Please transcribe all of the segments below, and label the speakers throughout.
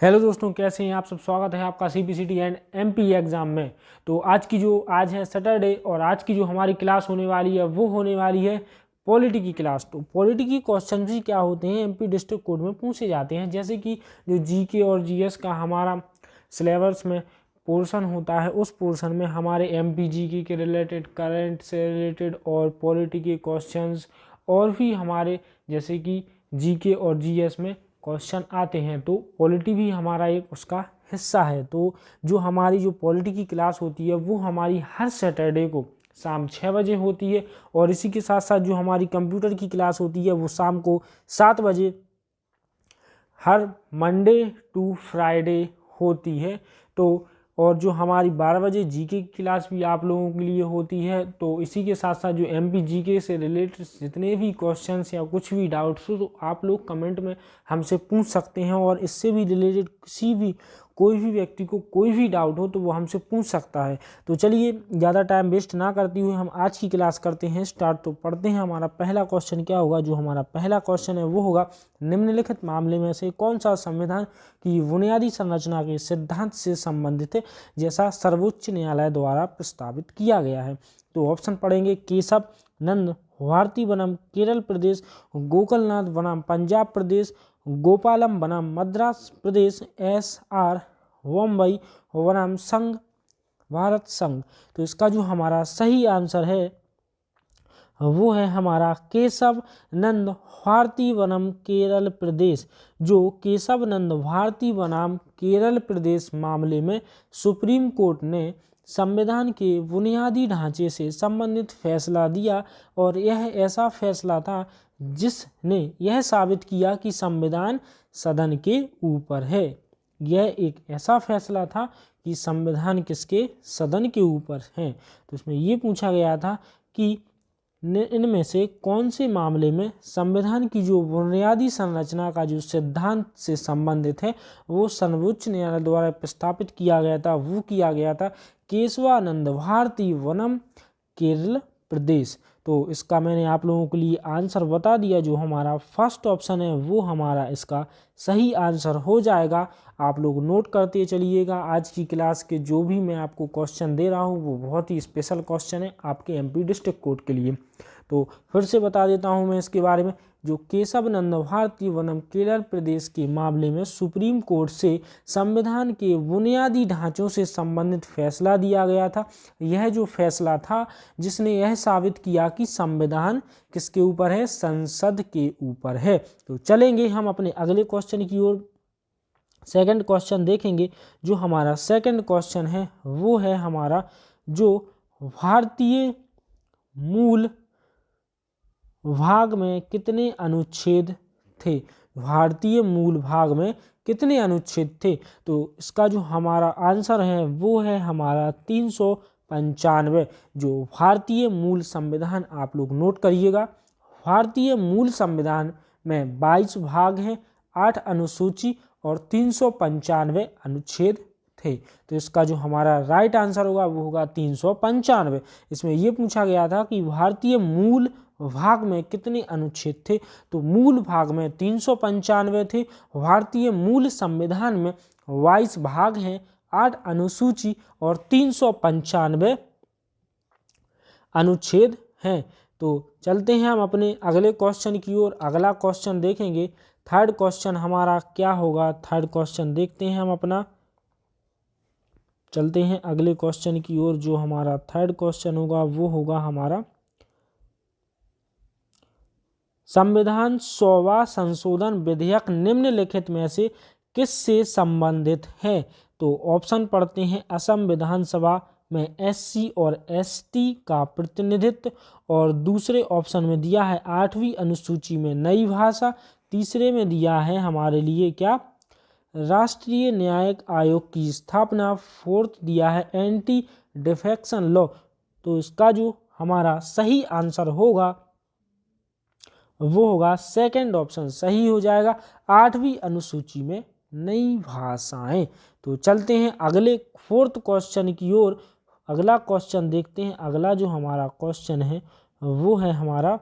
Speaker 1: Hello दोस्तों, कैसे हैं आप सब। स्वागत है आपका सीबीसीटी एंड एमपी एग्ज़ाम में। तो आज है सैटरडे और आज की जो हमारी क्लास होने वाली है वो होने वाली है पॉलिटी की क्लास। तो पॉलिटी की क्वेश्चन भी क्या होते हैं एमपी डिस्ट्रिक्ट कोड में पूछे जाते हैं। जैसे कि जो जीके और जीएस का हमारा सिलेबस में पोर्शन होता है, उस पोर्शन में हमारे एमपी जीके के रिलेटेड, करंट से रिलेटेड और पॉलिटी के क्वेश्चंस और भी हमारे जैसे कि जीके और जीएस में क्वेश्चन आते हैं। तो पॉलिटी भी हमारा एक उसका हिस्सा है। तो जो हमारी जो पॉलिटी की क्लास होती है वो हमारी हर सैटरडे को शाम 6 बजे होती है, और इसी के साथ साथ जो हमारी कंप्यूटर की क्लास होती है वो शाम को 7 बजे हर मंडे टू फ्राइडे होती है। तो और जो हमारी 12 बजे जीके की क्लास भी आप लोगों के लिए होती है। तो इसी के साथ साथ जो एमपी जीके से रिलेटेड जितने भी क्वेश्चंस या कुछ भी डाउट्स हो तो आप लोग कमेंट में हमसे पूछ सकते हैं, और इससे भी रिलेटेड किसी भी कोई भी व्यक्ति को कोई भी डाउट हो तो वो हमसे पूछ सकता है। तो चलिए ज़्यादा टाइम वेस्ट ना करते हुए हम आज की क्लास करते हैं स्टार्ट। तो पढ़ते हैं हमारा पहला क्वेश्चन क्या होगा। जो हमारा पहला क्वेश्चन है वो होगा, निम्नलिखित मामले में से कौन सा संविधान की बुनियादी संरचना के सिद्धांत से संबंधित है जैसा सर्वोच्च न्यायालय द्वारा प्रस्तावित किया गया है। तो ऑप्शन पढ़ेंगे, केशव नंद भारती बनाम केरल प्रदेश, गोकलनाथ बनाम पंजाब प्रदेश, गोपालम बनाम मद्रास प्रदेश, एस आर बम्बई बनाम संघ भारत संघ। तो इसका जो हमारा सही आंसर है वो है हमारा केशव नंद भारती बनाम केरल प्रदेश। जो केशव नंद भारती बनाम केरल प्रदेश मामले में सुप्रीम कोर्ट ने संविधान के बुनियादी ढांचे से संबंधित फैसला दिया, और यह ऐसा फैसला था जिसने यह साबित किया कि संविधान सदन के ऊपर है। यह एक ऐसा फैसला था कि संविधान किसके, सदन के ऊपर है। तो इसमें ये पूछा गया था कि इनमें से कौन से मामले में संविधान की जो बुनियादी संरचना का जो सिद्धांत से संबंधित है वो सर्वोच्च न्यायालय द्वारा प्रस्तावित किया गया था। वो किया गया था केशवानंद भारती वनम केरल प्रदेश। तो इसका मैंने आप लोगों के लिए आंसर बता दिया। जो हमारा फर्स्ट ऑप्शन है वो हमारा इसका सही आंसर हो जाएगा। आप लोग नोट करते चलिएगा। आज की क्लास के जो भी मैं आपको क्वेश्चन दे रहा हूँ वो बहुत ही स्पेशल क्वेश्चन है आपके एमपी डिस्ट्रिक्ट कोर्ट के लिए। तो फिर से बता देता हूँ मैं इसके बारे में। जो केशव नंद भारती वनम केरल प्रदेश के मामले में सुप्रीम कोर्ट से संविधान के बुनियादी ढांचों से संबंधित फैसला दिया गया था। यह जो फैसला था जिसने यह साबित किया कि संविधान किसके ऊपर है, संसद के ऊपर है। तो चलेंगे हम अपने अगले क्वेश्चन की ओर। सेकंड क्वेश्चन देखेंगे। जो हमारा सेकंड क्वेश्चन है वो है हमारा, जो भारतीय मूल भाग में कितने अनुच्छेद थे। भारतीय मूल भाग में कितने अनुच्छेद थे। तो इसका जो हमारा आंसर है वो है हमारा 395। जो भारतीय मूल संविधान, आप लोग नोट करिएगा, भारतीय मूल संविधान में 22 भाग हैं, 8 अनुसूची और 395 अनुच्छेद थे। तो इसका जो हमारा राइट आंसर होगा वो होगा 395। इसमें ये पूछा गया था कि भारतीय मूल भाग में कितने अनुच्छेद थे। तो मूल भाग में 395 थे। भारतीय मूल संविधान में 22 भाग हैं, 8 अनुसूची और 395 अनुच्छेद हैं। तो चलते हैं हम अपने अगले क्वेश्चन की ओर। अगला क्वेश्चन देखेंगे। थर्ड क्वेश्चन हमारा क्या होगा, थर्ड क्वेश्चन देखते हैं हम अपना। चलते हैं अगले क्वेश्चन की ओर। जो हमारा थर्ड क्वेश्चन होगा वो होगा हमारा, संविधान 100वां संशोधन विधेयक निम्नलिखित में से किससे संबंधित है। तो ऑप्शन पढ़ते हैं। असम विधानसभा में एससी और एसटी का प्रतिनिधित्व, और दूसरे ऑप्शन में दिया है 8वीं अनुसूची में नई भाषा, तीसरे में दिया है हमारे लिए क्या, राष्ट्रीय न्यायिक आयोग की स्थापना, फोर्थ दिया है एंटी डिफेक्शन लॉ। तो इसका जो हमारा सही आंसर होगा वो होगा सेकंड ऑप्शन सही हो जाएगा, 8वीं अनुसूची में नई भाषाएं। तो चलते हैं अगले फोर्थ क्वेश्चन की ओर। अगला क्वेश्चन देखते हैं। अगला जो हमारा क्वेश्चन है वो है हमारा,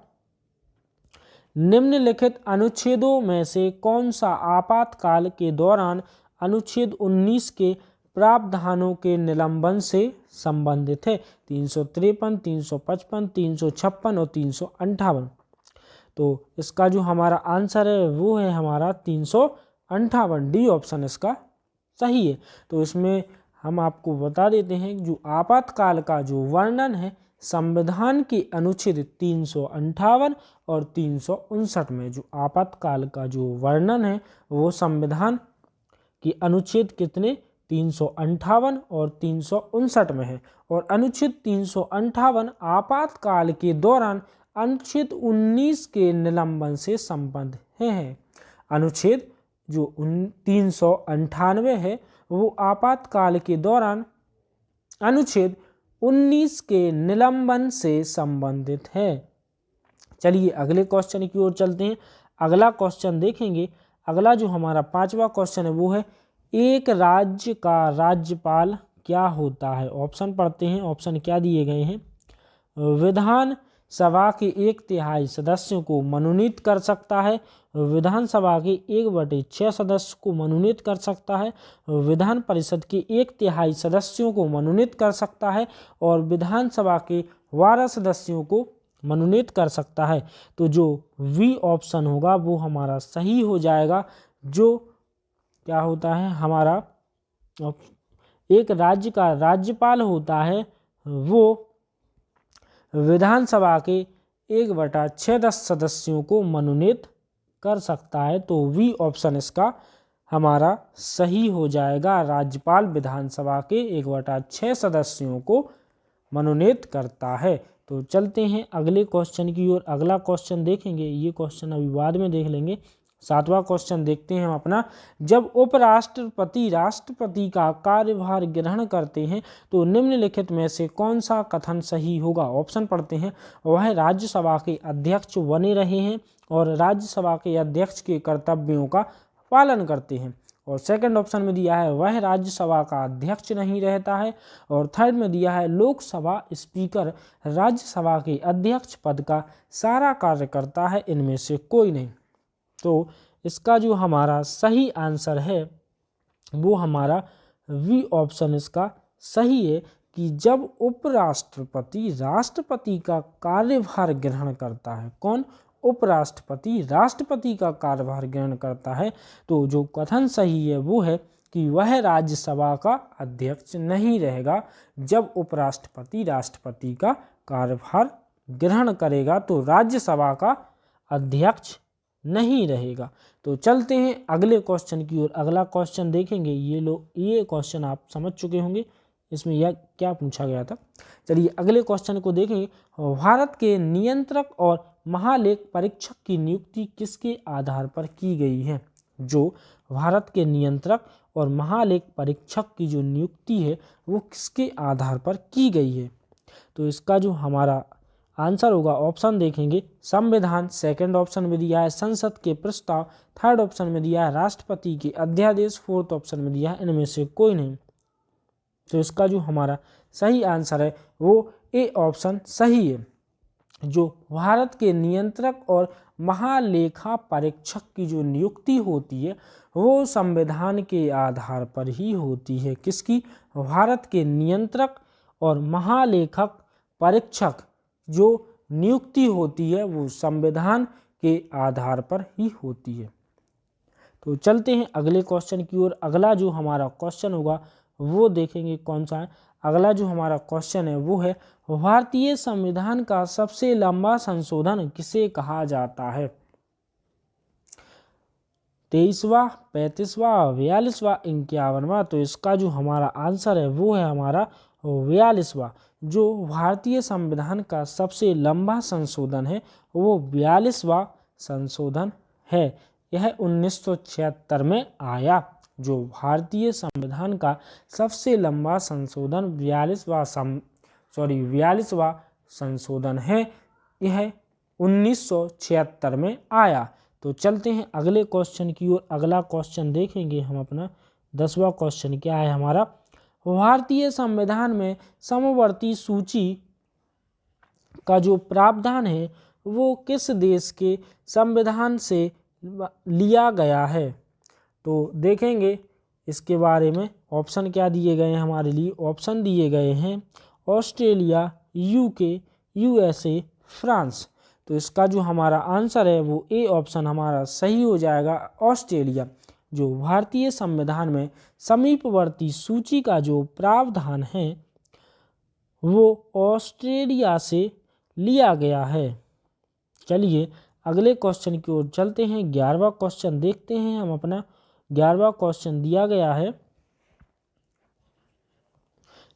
Speaker 1: निम्नलिखित अनुच्छेदों में से कौन सा आपातकाल के दौरान अनुच्छेद 19 के प्रावधानों के निलंबन से संबंधित है। 353, 355, 356 और 358। तो इसका जो हमारा आंसर है वो है हमारा 358, डी ऑप्शन इसका सही है। तो इसमें हम आपको बता देते हैं जो आपातकाल का जो वर्णन है संविधान के अनुच्छेद 358 और 359 में, जो आपातकाल का जो वर्णन है वो संविधान के अनुच्छेद कितने 358 और 359 में है। और अनुच्छेद 358 आपातकाल के दौरान अनुच्छेद 19 के निलंबन से संबंध है। अनुच्छेद जो 398 है वो आपातकाल के दौरान अनुच्छेद 19 के निलंबन से संबंधित है। चलिए अगले क्वेश्चन की ओर चलते हैं। अगला क्वेश्चन देखेंगे। अगला जो हमारा 5वां क्वेश्चन है वो है एक राज्य का राज्यपाल क्या होता है। ऑप्शन पढ़ते हैं। ऑप्शन क्या दिए गए हैं। विधान सभा के 1/3 सदस्यों को मनोनीत कर सकता है। विधानसभा के 1/6 सदस्य को मनोनीत कर सकता है। विधान परिषद के 1/3 सदस्यों को मनोनीत कर सकता है और विधानसभा के 12 सदस्यों को मनोनीत कर सकता है। तो जो वी ऑप्शन होगा वो हमारा सही हो जाएगा। जो क्या होता है हमारा एक राज्य का राज्यपाल होता है वो विधानसभा के 1/6 सदस्यों को मनोनीत कर सकता है। तो वी ऑप्शन इसका हमारा सही हो जाएगा। राज्यपाल विधानसभा के 1/6 सदस्यों को मनोनीत करता है। तो चलते हैं अगले क्वेश्चन की ओर। अगला क्वेश्चन देखेंगे। ये क्वेश्चन अभी बाद में देख लेंगे। 7वां क्वेश्चन देखते हैं हम अपना। जब उपराष्ट्रपति राष्ट्रपति का कार्यभार ग्रहण करते हैं तो निम्नलिखित में से कौन सा कथन सही होगा। ऑप्शन पढ़ते हैं। वह राज्यसभा के अध्यक्ष बने रहे हैं और राज्यसभा के अध्यक्ष के कर्तव्यों का पालन करते हैं। और सेकंड ऑप्शन में दिया है वह राज्यसभा का अध्यक्ष नहीं रहता है। और थर्ड में दिया है लोकसभा स्पीकर राज्यसभा के अध्यक्ष पद का सारा कार्य करता है, इनमें से कोई नहीं। तो इसका जो हमारा सही आंसर है वो हमारा वी ऑप्शन इसका सही है कि जब उपराष्ट्रपति राष्ट्रपति का कार्यभार ग्रहण करता है, कौन उपराष्ट्रपति राष्ट्रपति का कार्यभार ग्रहण करता है, तो जो कथन सही है वो है कि वह राज्यसभा का अध्यक्ष नहीं रहेगा। जब उपराष्ट्रपति राष्ट्रपति का कार्यभार ग्रहण करेगा तो राज्यसभा का अध्यक्ष नहीं रहेगा। तो चलते हैं अगले क्वेश्चन की ओर। अगला क्वेश्चन देखेंगे। ये क्वेश्चन आप समझ चुके होंगे इसमें यह क्या पूछा गया था। चलिए अगले क्वेश्चन को देखेंगे। भारत के नियंत्रक और महालेख परीक्षक की नियुक्ति किसके आधार पर की गई है। जो भारत के नियंत्रक और महालेख परीक्षक की जो नियुक्ति है वो किसके आधार पर की गई है। तो इसका जो हमारा आंसर होगा ऑप्शन देखेंगे। संविधान, सेकंड ऑप्शन में दिया है संसद के प्रस्ताव, थर्ड ऑप्शन में दिया है राष्ट्रपति के अध्यादेश, फोर्थ ऑप्शन में दिया है इनमें से कोई नहीं। तो इसका जो हमारा सही आंसर है वो ए ऑप्शन सही है। जो भारत के नियंत्रक और महालेखा परीक्षक की जो नियुक्ति होती है वो संविधान के आधार पर ही होती है। किसकी? भारत के नियंत्रक और महालेखक परीक्षक जो नियुक्ति होती है वो संविधान के आधार पर ही होती है। तो चलते हैं अगले क्वेश्चन की ओर। अगला जो हमारा क्वेश्चन होगा वो देखेंगे कौन सा है। अगला जो हमारा क्वेश्चन है वो है भारतीय संविधान का सबसे लंबा संशोधन किसे कहा जाता है। 23वां, 35वां, 42वां, 51वां। तो इसका जो हमारा आंसर है वो है हमारा 42वां। जो भारतीय संविधान का सबसे लंबा संशोधन है वो 42वां संशोधन है। यह 1976 में आया। जो भारतीय संविधान का सबसे लंबा संशोधन 42वां संशोधन है। यह 1976 में आया। तो चलते हैं अगले क्वेश्चन की ओर। अगला क्वेश्चन देखेंगे हम अपना। 10वां क्वेश्चन क्या है हमारा। भारतीय संविधान में समवर्ती सूची का जो प्रावधान है वो किस देश के संविधान से लिया गया है। तो देखेंगे इसके बारे में ऑप्शन क्या दिए गए हैं हमारे लिए? ऑप्शन दिए गए हैं ऑस्ट्रेलिया, यूके, यूएसए, फ्रांस। तो इसका जो हमारा आंसर है वो ए ऑप्शन हमारा सही हो जाएगा, ऑस्ट्रेलिया। जो भारतीय संविधान में समीपवर्ती सूची का जो प्रावधान है वो ऑस्ट्रेलिया से लिया गया है। चलिए अगले क्वेश्चन की ओर चलते हैं। 11वां क्वेश्चन देखते हैं हम अपना। 11वां क्वेश्चन दिया गया है,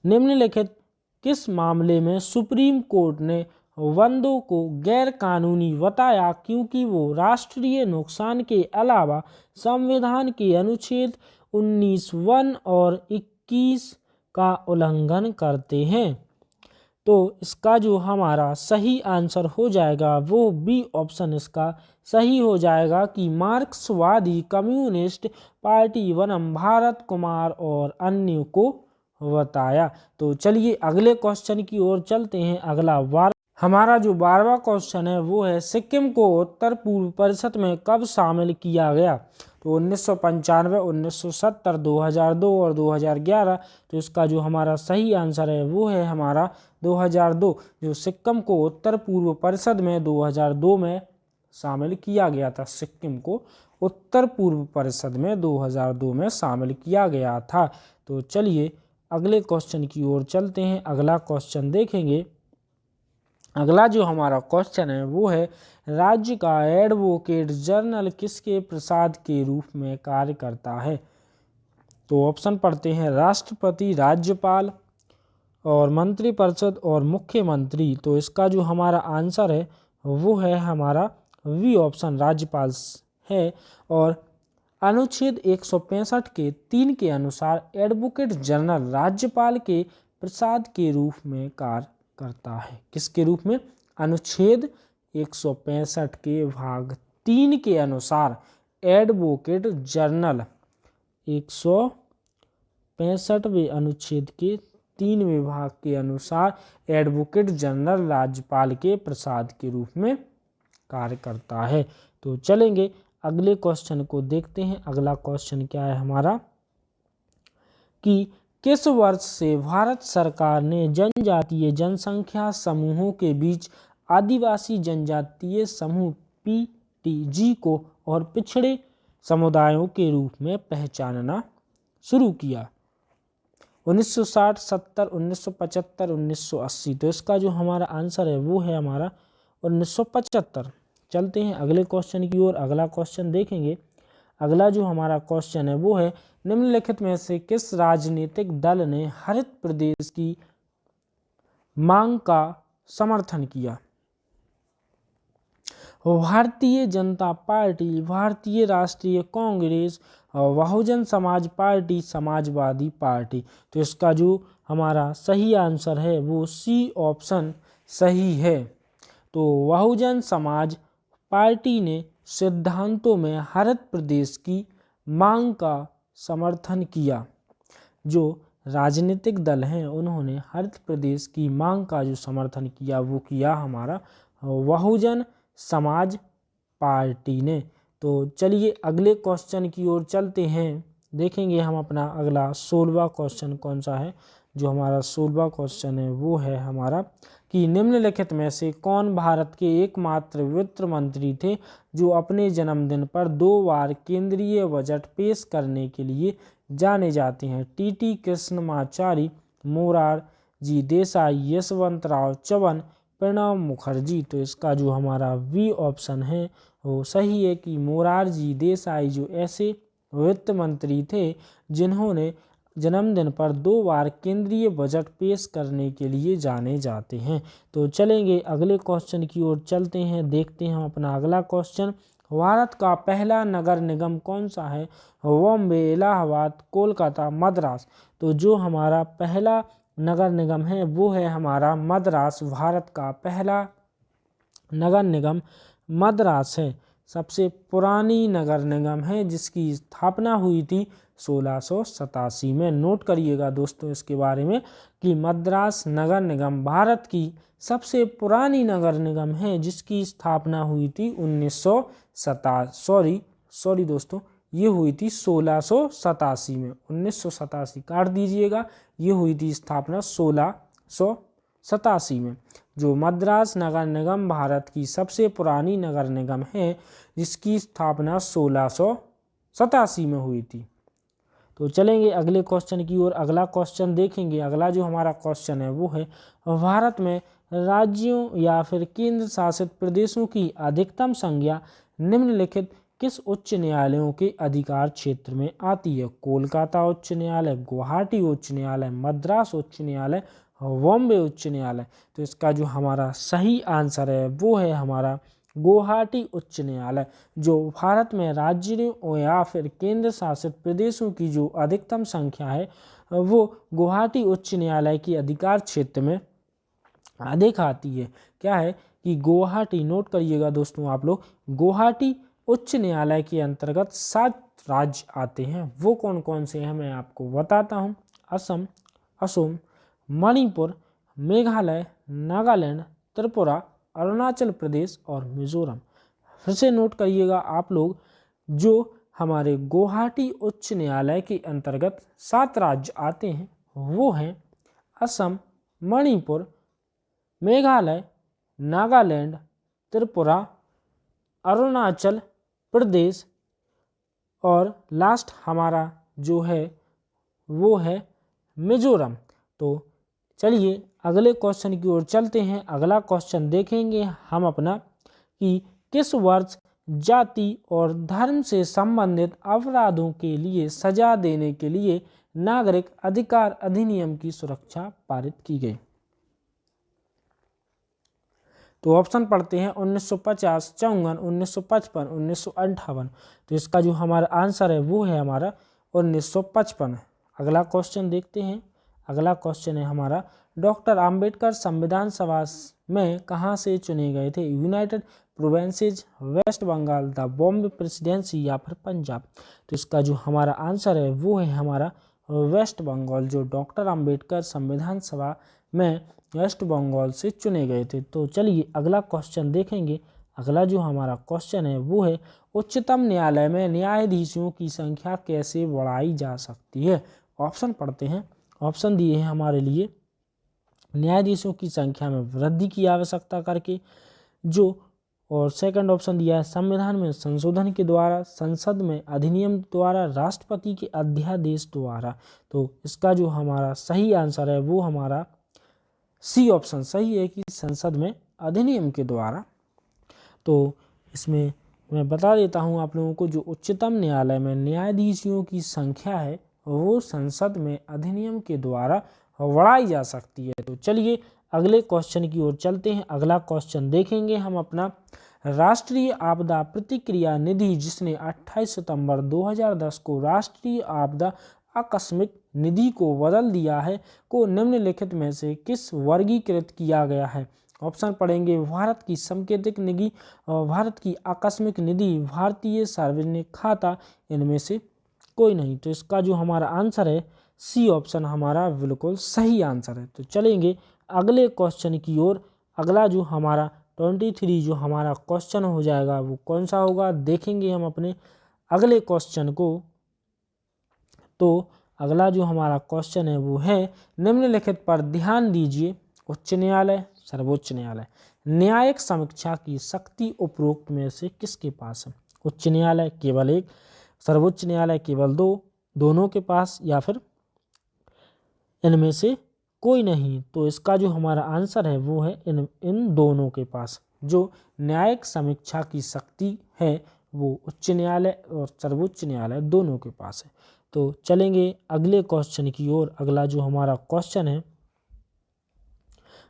Speaker 1: निम्नलिखित किस मामले में सुप्रीम कोर्ट ने वंदों को गैर कानूनी बताया क्योंकि वो राष्ट्रीय नुकसान के अलावा संविधान के अनुच्छेद 19(1) और 21 का उल्लंघन करते हैं? तो इसका जो हमारा सही आंसर हो जाएगा वो बी ऑप्शन इसका सही हो जाएगा कि मार्क्सवादी कम्युनिस्ट पार्टी वनम भारत कुमार और अन्य को बताया। तो चलिए अगले क्वेश्चन की ओर चलते हैं। अगला हमारा जो 12वां क्वेश्चन है वो है, सिक्किम को उत्तर पूर्व परिषद में कब शामिल किया गया? तो 1995, 1970, 2002 और 2011। तो इसका जो हमारा सही आंसर है वो है हमारा 2002। जो सिक्किम को उत्तर पूर्व परिषद में 2002 में शामिल किया गया था। सिक्किम को उत्तर पूर्व परिषद में 2002 में शामिल किया गया था। तो चलिए अगले क्वेश्चन की ओर चलते हैं। अगला क्वेश्चन देखेंगे। अगला जो हमारा क्वेश्चन है वो है, राज्य का एडवोकेट जनरल किसके प्रसाद के रूप में कार्य करता है? तो ऑप्शन पढ़ते हैं, राष्ट्रपति, राज्यपाल और मंत्रिपरिषद और मुख्यमंत्री। तो इसका जो हमारा आंसर है वो है हमारा वी ऑप्शन, राज्यपाल है। और अनुच्छेद 165 के 3 के अनुसार एडवोकेट जनरल राज्यपाल के प्रसाद के रूप में कार्य करता है। किसके रूप में? अनुच्छेद 165 के भाग 3 के अनुसार एडवोकेट जनरल 165वें अनुच्छेद के 3वें भाग के अनुसार एडवोकेट जनरल राज्यपाल के प्रसाद के रूप में कार्य करता है। तो चलेंगे अगले क्वेश्चन को देखते हैं। अगला क्वेश्चन क्या है हमारा कि किस वर्ष से भारत सरकार ने जनजातीय जनसंख्या समूहों के बीच आदिवासी जनजातीय समूह PTG को और पिछड़े समुदायों के रूप में पहचानना शुरू किया? 1960, 70, 1975, 1980। तो इसका जो हमारा आंसर है वो है हमारा 1975। चलते हैं अगले क्वेश्चन की ओर। अगला क्वेश्चन देखेंगे। अगला जो हमारा क्वेश्चन है वो है, निम्नलिखित में से किस राजनीतिक दल ने हरित प्रदेश की मांग का समर्थन किया? भारतीय जनता पार्टी, भारतीय राष्ट्रीय कांग्रेस, बहुजन समाज पार्टी, समाजवादी पार्टी। तो इसका जो हमारा सही आंसर है वो सी ऑप्शन सही है। तो बहुजन समाज पार्टी ने सिद्धांतों में हरित प्रदेश की मांग का समर्थन किया। जो राजनीतिक दल हैं उन्होंने हरित प्रदेश की मांग का जो समर्थन किया वो किया हमारा बहुजन समाज पार्टी ने। तो चलिए अगले क्वेश्चन की ओर चलते हैं। देखेंगे हम अपना अगला 16वां क्वेश्चन कौन सा है। जो हमारा 16वां क्वेश्चन है वो है हमारा कि निम्नलिखित में से कौन भारत के एकमात्र वित्त मंत्री थे जो अपने जन्मदिन पर 2 बार केंद्रीय बजट पेश करने के लिए जाने जाते हैं? TT कृष्णमाचारी, मोरारजी देसाई, यशवंतराव चव्हाण, प्रणब मुखर्जी। तो इसका जो हमारा वी ऑप्शन है वो सही है कि मोरारजी देसाई जो ऐसे वित्त मंत्री थे जिन्होंने जन्मदिन पर 2 बार केंद्रीय बजट पेश करने के लिए जाने जाते हैं। तो चलेंगे अगले क्वेश्चन की ओर चलते हैं। देखते हैं अपना अगला क्वेश्चन। भारत का पहला नगर निगम कौन सा है? बॉम्बे, इलाहाबाद, कोलकाता, मद्रास। तो जो हमारा पहला नगर निगम है वो है हमारा मद्रास। भारत का पहला नगर निगम मद्रास है। सबसे पुरानी नगर निगम है जिसकी स्थापना हुई थी 1687 में। नोट करिएगा दोस्तों इसके बारे में कि मद्रास नगर निगम भारत की सबसे पुरानी नगर निगम है जिसकी स्थापना हुई थी 1927 दोस्तों ये हुई थी 1687 में, 1987 काट दीजिएगा, ये हुई थी स्थापना 1687 में। जो मद्रास नगर निगम भारत की सबसे पुरानी नगर निगम है, जिसकी स्थापना 1687 में हुई थी। तो चलेंगे अगले क्वेश्चन की ओर। अगला क्वेश्चन देखेंगे। अगला जो हमारा क्वेश्चन है वो है, भारत में राज्यों या फिर केंद्र शासित प्रदेशों की अधिकतम संख्या निम्नलिखित किस उच्च न्यायालयों के अधिकार क्षेत्र में आती है? कोलकाता उच्च न्यायालय, गुवाहाटी उच्च न्यायालय, मद्रास उच्च न्यायालय, बॉम्बे उच्च न्यायालय। तो इसका जो हमारा सही आंसर है वो है हमारा गुवाहाटी उच्च न्यायालय। जो भारत में राज्यों या फिर केंद्र शासित प्रदेशों की जो अधिकतम संख्या है वो गुवाहाटी उच्च न्यायालय के अधिकार क्षेत्र में अधिक आती है। क्या है कि गुवाहाटी, नोट करिएगा दोस्तों आप लोग, गुवाहाटी उच्च न्यायालय के अंतर्गत 7 राज्य आते हैं। वो कौन कौन से हैं मैं आपको बताता हूँ। असम, मणिपुर, मेघालय, नागालैंड, त्रिपुरा, अरुणाचल प्रदेश और मिजोरम। फिर से नोट करिएगा आप लोग, जो हमारे गुवाहाटी उच्च न्यायालय के अंतर्गत 7 राज्य आते हैं वो हैं असम, मणिपुर, मेघालय, नागालैंड, त्रिपुरा, अरुणाचल प्रदेश और लास्ट हमारा जो है वो है मिजोरम। तो चलिए अगले क्वेश्चन की ओर चलते हैं। अगला क्वेश्चन देखेंगे हम अपना कि किस वर्ष जाति और धर्म से संबंधित अपराधों के लिए सजा देने के लिए नागरिक अधिकार अधिनियम की सुरक्षा पारित की गई? तो ऑप्शन पढ़ते हैं 1950, 54, 1955, 1958। तो इसका जो हमारा आंसर है वो है हमारा 1955। अगला क्वेश्चन देखते हैं। अगला क्वेश्चन है हमारा, डॉक्टर अंबेडकर संविधान सभा में कहाँ से चुने गए थे? United Provinces, West Bengal, the Bombay presidency या फिर पंजाब। तो इसका जो हमारा आंसर है वो है हमारा वेस्ट बंगाल। जो डॉक्टर अंबेडकर संविधान सभा में वेस्ट बंगाल से चुने गए थे। तो चलिए अगला क्वेश्चन देखेंगे। अगला जो हमारा क्वेश्चन है वो है, उच्चतम न्यायालय में न्यायाधीशों की संख्या कैसे बढ़ाई जा सकती है? ऑप्शन पढ़ते हैं। ऑप्शन दिए हैं हमारे लिए, न्यायाधीशों की संख्या में वृद्धि की आवश्यकता करके, जो और सेकंड ऑप्शन दिया है संविधान में संशोधन के द्वारा, संसद में अधिनियम द्वारा, राष्ट्रपति के अध्यादेश द्वारा। तो इसका जो हमारा सही आंसर है वो हमारा सी ऑप्शन सही है कि संसद में अधिनियम के द्वारा। तो इसमें मैं बता देता हूं आप लोगों को, जो उच्चतम न्यायालय में न्यायाधीशों की संख्या है वो संसद में अधिनियम के द्वारा बढ़ाई जा सकती है। तो चलिए अगले क्वेश्चन की ओर चलते हैं। अगला क्वेश्चन देखेंगे हम अपना, राष्ट्रीय आपदा प्रतिक्रिया निधि जिसने 28 सितंबर 2010 को राष्ट्रीय आपदा आकस्मिक निधि को बदल दिया है, को निम्नलिखित में से किस वर्गीकृत किया गया है? ऑप्शन पढ़ेंगे, भारत की सांकेतिक निधि, भारत की आकस्मिक निधि, भारतीय सार्वजनिक खाता, इनमें से कोई नहीं। तो इसका जो हमारा आंसर है सी ऑप्शन हमारा बिल्कुल सही आंसर है। तो चलेंगे अगले क्वेश्चन की ओर। अगला जो हमारा 23 जो हमारा क्वेश्चन हो जाएगा वो कौन सा होगा, देखेंगे हम अपने अगले क्वेश्चन को। तो अगला जो हमारा क्वेश्चन है वो है, निम्नलिखित पर ध्यान दीजिए, उच्च न्यायालय, सर्वोच्च न्यायालय, न्यायिक समीक्षा की शक्ति उपरोक्त में से किसके पास है? उच्च न्यायालय केवल 1, सर्वोच्च न्यायालय केवल 2, दोनों के पास, या फिर इनमें से कोई नहीं। तो इसका जो हमारा आंसर है वो है इन दोनों के पास। जो न्यायिक समीक्षा की शक्ति है वो उच्च न्यायालय और सर्वोच्च न्यायालय दोनों के पास है। तो चलेंगे अगले क्वेश्चन की ओर। अगला जो हमारा क्वेश्चन है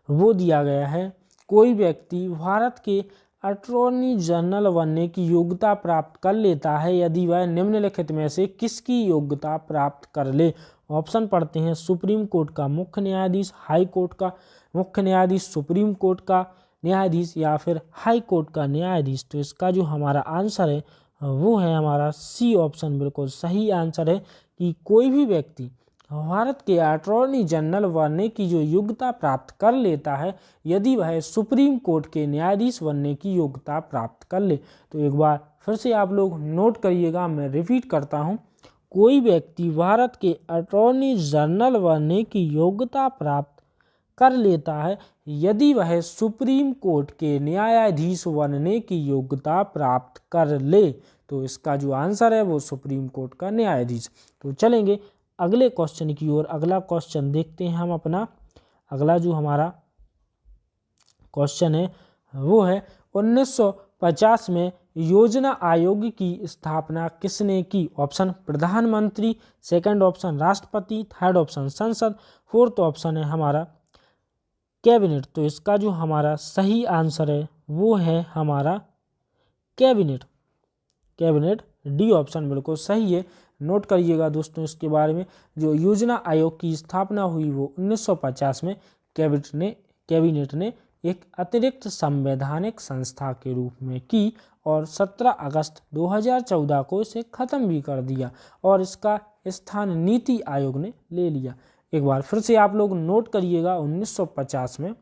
Speaker 1: वो दिया गया है, कोई व्यक्ति भारत के अटॉर्नी जनरल बनने की योग्यता प्राप्त कर लेता है यदि वह निम्नलिखित में से किसकी योग्यता प्राप्त कर ले? ऑप्शन पढ़ते हैं, सुप्रीम कोर्ट का मुख्य न्यायाधीश, हाई कोर्ट का मुख्य न्यायाधीश, सुप्रीम कोर्ट का न्यायाधीश या फिर हाई कोर्ट का न्यायाधीश। तो इसका जो हमारा आंसर है वो है हमारा सी ऑप्शन बिल्कुल सही आंसर है कि कोई भी व्यक्ति भारत के अटॉर्नी जनरल बनने की जो योग्यता प्राप्त कर लेता है यदि वह सुप्रीम कोर्ट के न्यायाधीश बनने की योग्यता प्राप्त कर ले। तो एक बार फिर से आप लोग नोट करिएगा, मैं रिपीट करता हूँ। कोई व्यक्ति भारत के अटॉर्नी जनरल बनने की योग्यता प्राप्त कर लेता है यदि वह सुप्रीम कोर्ट के न्यायाधीश बनने की योग्यता प्राप्त कर ले। तो इसका जो आंसर है वो सुप्रीम कोर्ट का न्यायाधीश। तो चलेंगे अगले क्वेश्चन की ओर। अगला क्वेश्चन देखते हैं हम अपना। अगला जो हमारा क्वेश्चन है वो है 1950 में योजना आयोग की स्थापना किसने की? ऑप्शन प्रधानमंत्री, सेकंड ऑप्शन राष्ट्रपति, थर्ड ऑप्शन संसद, फोर्थ ऑप्शन है हमारा कैबिनेट। तो इसका जो हमारा सही आंसर है वो है हमारा कैबिनेट। कैबिनेट डी ऑप्शन बिल्कुल सही है। नोट करिएगा दोस्तों इसके बारे में। जो योजना आयोग की स्थापना हुई वो 1950 में कैबिनेट ने एक अतिरिक्त संवैधानिक संस्था के रूप में की और 17 अगस्त 2014 को इसे ख़त्म भी कर दिया और इसका स्थान नीति आयोग ने ले लिया। एक बार फिर से आप लोग नोट करिएगा, 1950 में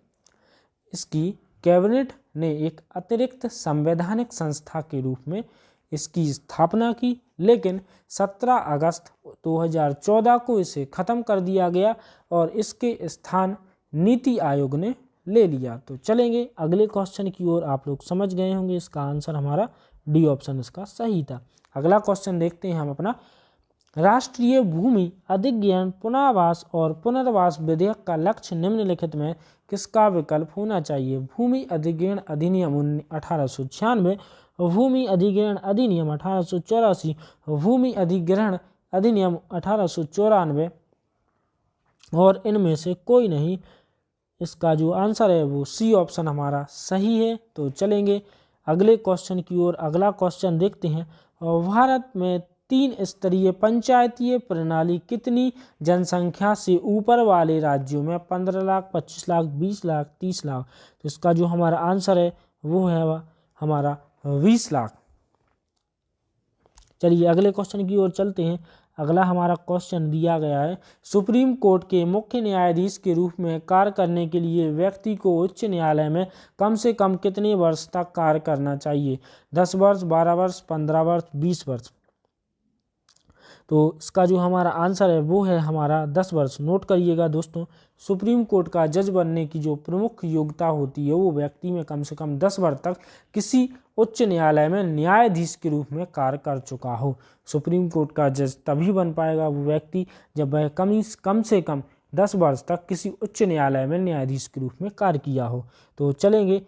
Speaker 1: इसकी कैबिनेट ने एक अतिरिक्त संवैधानिक संस्था के रूप में इसकी स्थापना की, लेकिन 17 अगस्त 2014 को इसे ख़त्म कर दिया गया और इसके स्थान नीति आयोग ने ले लिया। तो चलेंगे अगले क्वेश्चन की ओर। आप लोग समझ गए होंगे, इसका आंसर हमारा डी ऑप्शन इसका सही था। अगला क्वेश्चन देखते हैं हम अपना। राष्ट्रीय भूमि अधिग्रहण पुनर्वास और पुनर्वास विधेयक का लक्ष्य निम्नलिखित में किसका विकल्प होना चाहिए? भूमि अधिग्रहण अधिनियम 1896, भूमि अधिग्रहण अधिनियम 1884, भूमि अधिग्रहण अधिनियम 1894 और इनमें से कोई नहीं। इसका जो आंसर है वो सी ऑप्शन हमारा सही है। तो चलेंगे अगले क्वेश्चन की ओर। अगला क्वेश्चन देखते हैं। भारत में 3 स्तरीय पंचायतीय प्रणाली कितनी जनसंख्या से ऊपर वाले राज्यों में? 15 लाख, 25 लाख, 20 लाख, 30 लाख। तो इसका जो हमारा आंसर है वो है हमारा 20 लाख। चलिए अगले क्वेश्चन की ओर चलते हैं। अगला हमारा क्वेश्चन दिया गया है। सुप्रीम कोर्ट के मुख्य न्यायाधीश के रूप में कार्य करने के लिए व्यक्ति को उच्च न्यायालय में कम से कम कितने वर्ष तक कार्य करना चाहिए? 10 वर्ष, 12 वर्ष, 15 वर्ष, 20 वर्ष। तो इसका जो हमारा आंसर है वो है हमारा 10 वर्ष। नोट करिएगा दोस्तों, सुप्रीम कोर्ट का जज बनने की जो प्रमुख योग्यता होती है वो व्यक्ति में कम से कम 10 वर्ष तक किसी उच्च न्यायालय में न्यायाधीश के रूप में कार्य कर चुका हो। सुप्रीम कोर्ट का जज तभी बन पाएगा वो व्यक्ति जब वह कम से कम 10 वर्ष तक किसी उच्च न्यायालय में न्यायाधीश के रूप में कार्य किया हो। तो चलेंगे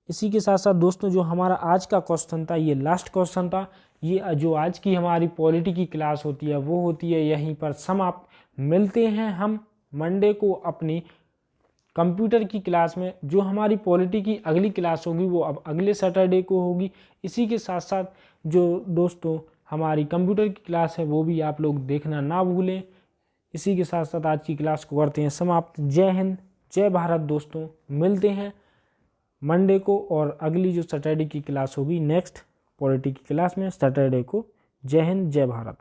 Speaker 1: इसी के साथ साथ दोस्तों जो हमारा आज का क्वेश्चन था ये लास्ट क्वेश्चन था। ये जो आज की हमारी पॉलिटी की क्लास होती है वो होती है यहीं पर समाप्त। मिलते हैं हम मंडे को अपनी कंप्यूटर की क्लास में। जो हमारी पॉलिटी की अगली क्लास होगी वो अब अगले सैटरडे को होगी। इसी के साथ साथ जो दोस्तों हमारी कंप्यूटर की क्लास है वो भी आप लोग देखना ना भूलें। इसी के साथ साथ आज की क्लास को करते हैं समाप्त। जय हिंद, जय भारत दोस्तों। मिलते हैं मंडे को और अगली जो सैटरडे की क्लास होगी नेक्स्ट पॉलिटी की क्लास में सैटरडे को। जय हिंद, जय भारत।